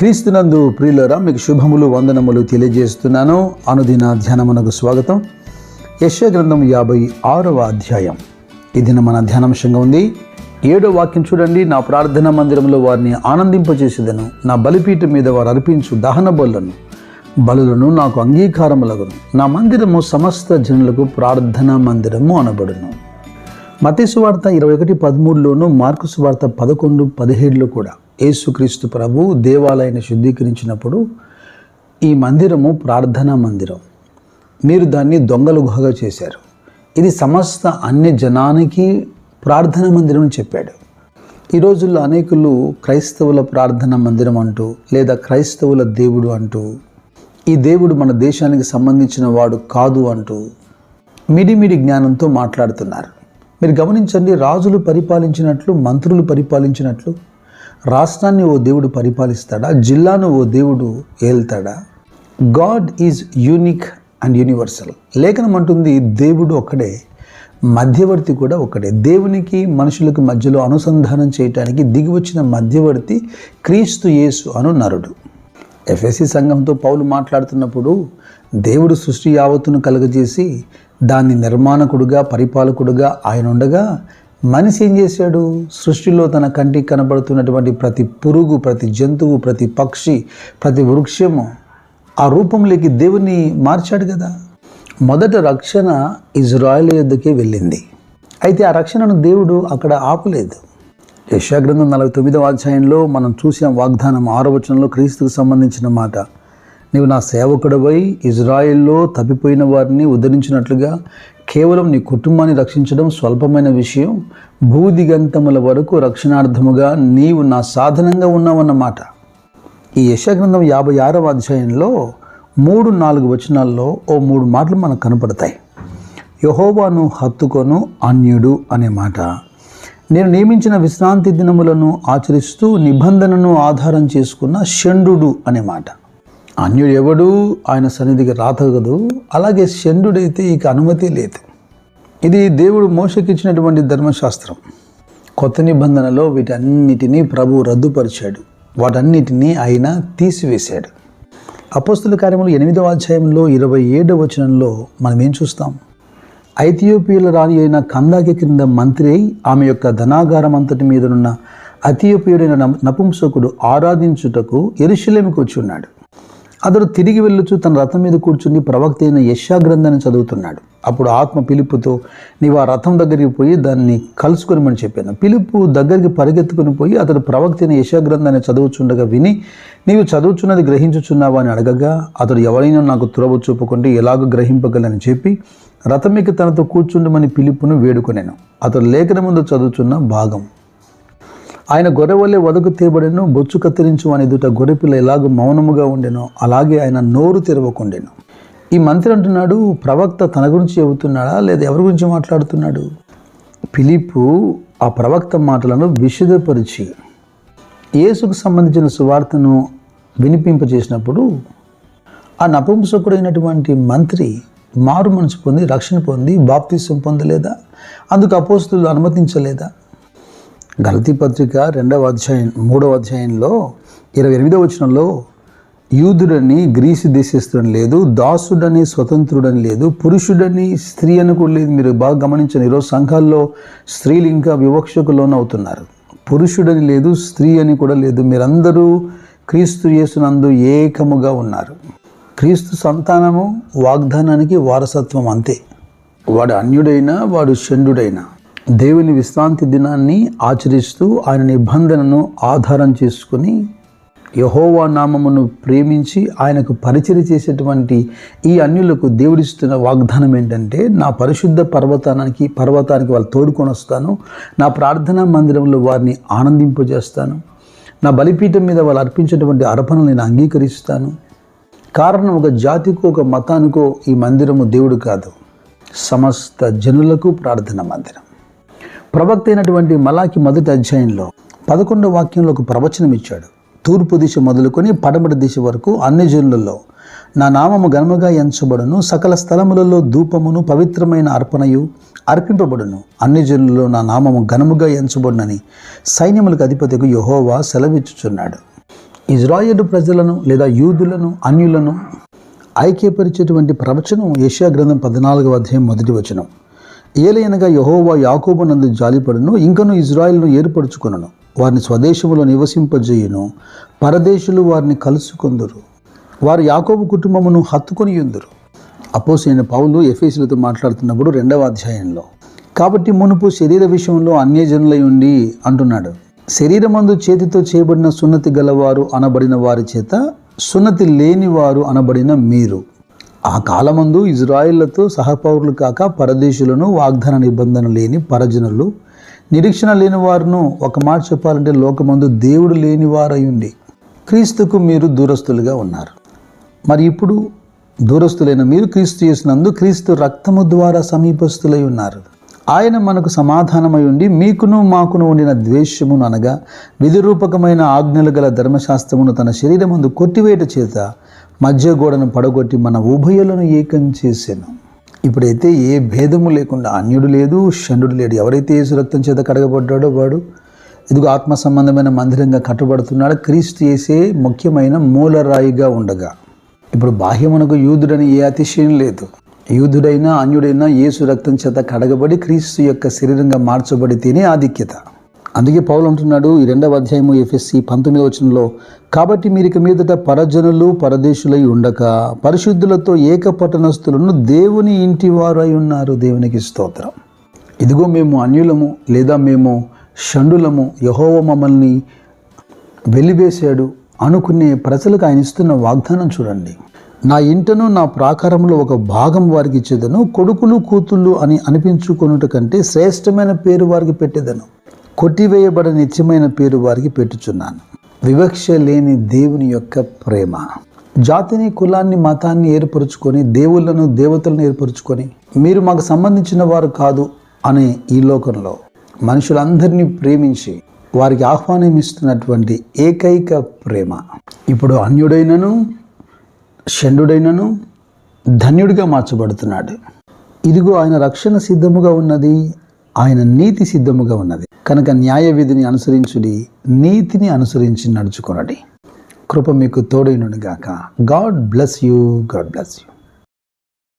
క్రీస్తునందు ప్రియులారా, మీకు శుభములు వందనములు తెలియజేస్తున్నాను. అనుదిన ధ్యానమునకు స్వాగతం. యెషయా గ్రంథం 56వ అధ్యాయం ఈ దిన మన ధ్యానాంశంగా ఉంది. 7వ వాక్యం చూడండి. నా ప్రార్థనా మందిరంలో వారిని ఆనందింపచేసేదను, నా బలిపీఠం మీద వారు అర్పించు దహన బలులను నాకు అంగీకారములగును. నా మందిరము సమస్త జనులకు ప్రార్థనా మందిరము అనబడును. మత్తయి సువార్త 21:13లోను, మార్కు సువార్త 11:17లో కూడా యేసుక్రీస్తు ప్రభు దేవాలయాన్ని శుద్ధీకరించినప్పుడు ఈ మందిరము ప్రార్థనా మందిరం, మీరు దాన్ని దొంగల గుహగా చేశారు, ఇది సమస్త అన్య జనానికి ప్రార్థనా మందిరం అని చెప్పాడు. ఈ రోజుల్లో అనేకులు క్రైస్తవుల ప్రార్థనా మందిరం అంటూ, లేదా క్రైస్తవుల దేవుడు అంటూ, ఈ దేవుడు మన దేశానికి సంబంధించిన వాడు కాదు అంటూ మిడిమిడి జ్ఞానంతో మాట్లాడుతున్నారు. మీరు గమనించండి, రాజులు పరిపాలించినట్లు, మంత్రులు పరిపాలించినట్లు రాష్ట్రాన్ని ఓ దేవుడు పరిపాలిస్తాడా? జిల్లాను ఓ దేవుడు ఏల్తాడా? God is unique and universal. లేఖనం అంటుంది దేవుడు ఒక్కడే, మధ్యవర్తి కూడా ఒక్కడే. దేవునికి మనుషులకు మధ్యలో అనుసంధానం చేయటానికి దిగి వచ్చిన మధ్యవర్తి క్రీస్తు యేసు అను నరుడు. ఎఫెసీ సంఘంతో పౌలు మాట్లాడుతున్నప్పుడు, దేవుడు సృష్టి యావత్తును కలుగజేసి దాన్ని నిర్మాణకుడుగా, పరిపాలకుడుగా ఆయన ఉండగా, మనిషి ఏం చేశాడు? సృష్టిలో తన కంటికి కనబడుతున్నటువంటి ప్రతి పురుగు, ప్రతి జంతువు, ప్రతి పక్షి, ప్రతి వృక్షము ఆ రూపంలోకి దేవుని మార్చాడు కదా. మొదట రక్షణ ఇజ్రాయేలు యొద్దకే వెళ్ళింది. అయితే ఆ రక్షణను దేవుడు అక్కడ ఆపలేదు. యెషయా గ్రంథం 49వ అధ్యాయంలో మనం చూసాం వాగ్దానం 6వ వచనంలో క్రీస్తుకు సంబంధించిన మాట. నీవు నా సేవకుడవై ఇజ్రాయెల్లో తప్పిపోయిన వారిని ఉద్ధరించినట్లుగా కేవలం నీ కుటుంబాన్ని రక్షించడం స్వల్పమైన విషయం, భూదిగంతముల వరకు రక్షణార్థముగా నీవు నా సాధనంగా ఉన్నావన్నమాట. ఈ యెషయా గ్రంథం 56వ అధ్యాయంలో 3-4 వచనాల్లో ఓ 3 మాటలు మనకు కనపడతాయి. యెహోవాను హత్తుకొను అన్యుడు అనే మాట, నేను నియమించిన విశ్రాంతి దినములను ఆచరిస్తూ నిబంధనను ఆధారం చేసుకున్న షండు అనే మాట. అన్యుడు ఎవడు? ఆయన సన్నిధికి రాతగదు. అలాగే షండుడైతే ఇక అనుమతి లేదు. ఇది దేవుడు మోషేకి ఇచ్చినటువంటి ధర్మశాస్త్రం. కొత్త నిబంధనలో వీటన్నిటినీ ప్రభు రద్దుపరిచాడు, వాటన్నిటినీ ఆయన తీసివేశాడు. అపోస్తుల కార్యములు 8వ అధ్యాయంలో 27వ వచనంలో మనం ఏం చూస్తాం? ఐథియోపియాల రాణి అయిన కందాకి క్రింద మంత్రి అయి ఆమె యొక్క ధనాగారం అంతటి మీదనున్న అథియోపియుడైన నపుంసకుడు ఆరాధించుటకు యెరూషలేముకు వచ్చి ఉన్నాడు. అతడు తిరిగి వెళ్ళుచు తన రథం మీద కూర్చుని ప్రవక్త అయిన యెషయా గ్రంథాన్ని చదువుతున్నాడు. అప్పుడు ఆత్మ ఫిలిప్పుతో, నీవు ఆ రథం దగ్గరికి పోయి దాన్ని కలుసుకొనిమని చెప్పాను. ఫిలిప్పు దగ్గరికి పరిగెత్తుకుని పోయి అతడు ప్రవక్త అయిన యెషయా గ్రంథాన్ని చదువుచుండగా విని, నీవు చదువుచున్నది గ్రహించుచున్నావా అని అడగగా, అతడు ఎవరైనా నాకు తురవ చూపకుంటే ఎలాగో గ్రహింపగలని చెప్పి రథం ఎక్కి తనతో కూర్చుండమని ఫిలిప్పును వేడుకొనెను. అతడు లేఖన ముందు చదువుచున్న భాగం. ఆయన గొర్రెవలే వదకు తేబడెను, బొచ్చు కత్తిరించు అని ఎదుట గొర్రెపిల్ల ఎలాగో మౌనముగా ఉండెనో అలాగే ఆయన నోరు తెరవకుండెను. ఈ మంత్రి అంటున్నాడు, ప్రవక్త తన గురించి చెబుతున్నాడా లేదా ఎవరి గురించి మాట్లాడుతున్నాడు? ఫిలిప్పు ఆ ప్రవక్త మాటలను విశదపరిచి యేసుకు సంబంధించిన సువార్తను వినిపింపచేసినప్పుడు ఆ నపుంసకుడైనటువంటి మంత్రి మారు మనసు పొంది, రక్షణ పొంది, బాప్తిసం పొందలేదా? అందుకు అపోస్తలులు అనుమతించలేదా? గలతీ పత్రిక 2వ అధ్యాయం 3వ అధ్యాయంలో 28వ వచనంలో, యూదుడని గ్రీసు దేశస్తుడని లేదు, దాసుడని స్వతంత్రుడని లేదు, పురుషుడని స్త్రీ అని కూడా లేదు. మీరు బాగా గమనించండి, ఈరోజు సంఘాల్లో స్త్రీలు ఇంకా వివక్షకులోనే అవుతున్నారు. పురుషుడని లేదు, స్త్రీ అని కూడా లేదు. మీరందరూ క్రీస్తు యేసునందు ఏకముగా ఉన్నారు. క్రీస్తు సంతానము వాగ్దానానికి వారసత్వం అంతే. వాడు అన్యుడైనా, వాడు షండుడైనా దేవుని విశ్రాంతి దినాన్ని ఆచరిస్తూ ఆయన నిబంధనను ఆధారం చేసుకుని యెహోవా నామమును ప్రేమించి ఆయనకు పరిచర్య చేసేటువంటి ఈ అన్యులకు దేవుడిస్తున్న వాగ్దానం ఏంటంటే, నా పరిశుద్ధ పర్వతానికి వాళ్ళు తోడుకొని వస్తాను, నా ప్రార్థనా మందిరంలో వారిని ఆనందింపజేస్తాను, నా బలిపీఠం మీద వాళ్ళు అర్పించేటువంటి అర్పణలు నేను అంగీకరిస్తాను. కారణం ఒక జాతికో, ఒక మతానికో ఈ మందిరము దేవుడు కాదు, సమస్త జనులకు ప్రార్థనా మందిరం. ప్రవక్త అయినటువంటి మలాకి 1వ అధ్యాయంలో 11వ వాక్యంలో ఒక ప్రవచనం ఇచ్చాడు. తూర్పు దిశ మొదలుకొని పడమటి దిశ వరకు అన్ని జనులలో నా నామము ఘనముగా ఎంచబడును, సకల స్థలములలో ధూపమును పవిత్రమైన అర్పణయు అర్పింపబడును, అన్ని జనులలో నా నామము ఘనముగా ఎంచబడునని సైన్యములకు అధిపతికి యెహోవా సెలవిచ్చుచున్నాడు. ఇజ్రాయేలు ప్రజలను లేదా యూదులను అన్యులను ఐక్యపరిచేటువంటి ప్రవచనం యెషయా గ్రంథం 14వ అధ్యాయం 1వ వచనం. ఏలయనగా యెహోవా యాకోబునందు జాలిపడును, ఇంకను ఇజ్రాయేలును ఏర్పరచుకొనును, వారిని స్వదేశములో నివసింపజేయును, పరదేశులు వారిని కలుసుకొందురు, వారు యాకోబు కుటుంబమును హత్తుకొని ఉందురు. అపోస్తలుడైన పౌలు ఎఫెసీయులతో మాట్లాడుతున్నప్పుడు 2వ అధ్యాయంలో, కాబట్టి మునుపు శరీర విషయంలో అన్యజనులై ఉండి అంటున్నాడు, శరీరమందు చేతితో చేయబడిన సున్నతి గలవారు అనబడిన వారి చేత సున్నతి లేనివారు అనబడిన మీరు ఆ కాలమందు ఇజ్రాయిళ్లతో సహపౌరులు కాక పరదేశులను, వాగ్దాన నిబంధన లేని పరజనులు, నిరీక్షణ లేని వారును, ఒక మాట చెప్పాలంటే లోకమందు దేవుడు లేని వారయుండి క్రీస్తుకు మీరు దూరస్తులుగా ఉన్నారు. మరి ఇప్పుడు దూరస్తులైన మీరు క్రీస్తు యేసునందు క్రీస్తు రక్తము ద్వారా సమీపస్తులై ఉన్నారు. ఆయన మనకు సమాధానమై ఉండి మీకును మాకును ఉండిన ద్వేషమును అనగా విధిరూపకమైన ఆజ్ఞలు గల ధర్మశాస్త్రమును తన శరీరమందు కొట్టివేట చేత మధ్య గోడను పడగొట్టి మన ఉభయులను ఏకం చేసెను. ఇప్పుడైతే ఏ భేదము లేకుండా అన్యుడు లేదు, షండుడు లేడు. ఎవరైతే యేసు రక్తం చేత కడగబడ్డాడో వాడు ఇదిగో ఆత్మ సంబంధమైన మందిరంగా కట్టబడుతున్నాడు. క్రీస్తు యేసే ముఖ్యమైన మూలరాయిగా ఉండగా ఇప్పుడు బాహ్యమునకు యూదుడని ఏ అతిశయం లేదు. యూదుడైనా అన్యుడైనా యేసు రక్తం చేత కడగబడి క్రీస్తు యొక్క శరీరంగా మార్చబడి తినే ఆధిక్యత. అందుకే పౌలు అంటున్నాడు ఈ 2వ అధ్యాయము ఎఫెసీ 19వ వచనంలో, కాబట్టి మీరిక మీదట పరజనులు పరదేశులై ఉండక పరిశుద్ధులతో ఏకపట్టణస్థులను దేవుని ఇంటి వారై ఉన్నారు. దేవునికి స్తోత్రం. ఇదిగో మేము అన్యులము లేదా మేము షండులము, యెహోవా మమ్మల్ని వెలివేశాడు అనుకునే ప్రజలకు ఆయన ఇస్తున్న వాగ్దానం చూడండి. నా ఇంటను నా ప్రాకారంలో ఒక భాగం వారికి ఇచ్చేదను, కొడుకులు కూతుళ్ళు అని అనిపించుకొనుట కంటే శ్రేష్టమైన పేరు వారికి పెట్టేదను, కొట్టివేయబడ నిత్యమైన పేరు వారికి పెట్టుచున్నాను. వివక్ష లేని దేవుని యొక్క ప్రేమ. జాతిని, కులాన్ని, మతాన్ని ఏర్పరచుకొని, దేవుళ్ళను, దేవతలను ఏర్పరచుకొని మీరు మాకు సంబంధించిన వారు కాదు అనే ఈ లోకంలో మనుషులందరినీ ప్రేమించి వారికి ఆహ్వానం ఇస్తున్నటువంటి ఏకైక ప్రేమ. ఇప్పుడు అన్యుడైనను షండుడైనను ధన్యుడిగా మార్చబడుతున్నాడు. ఇదిగో ఆయన రక్షణ సిద్ధముగా ఉన్నది, ఆయన నీతి సిద్ధముగా ఉన్నది. కనుక న్యాయ విధిని అనుసరించుడి, నీతిని అనుసరించి నడుచుకొనడి. కృప మీకు తోడైనను గాక. God bless you. God bless you.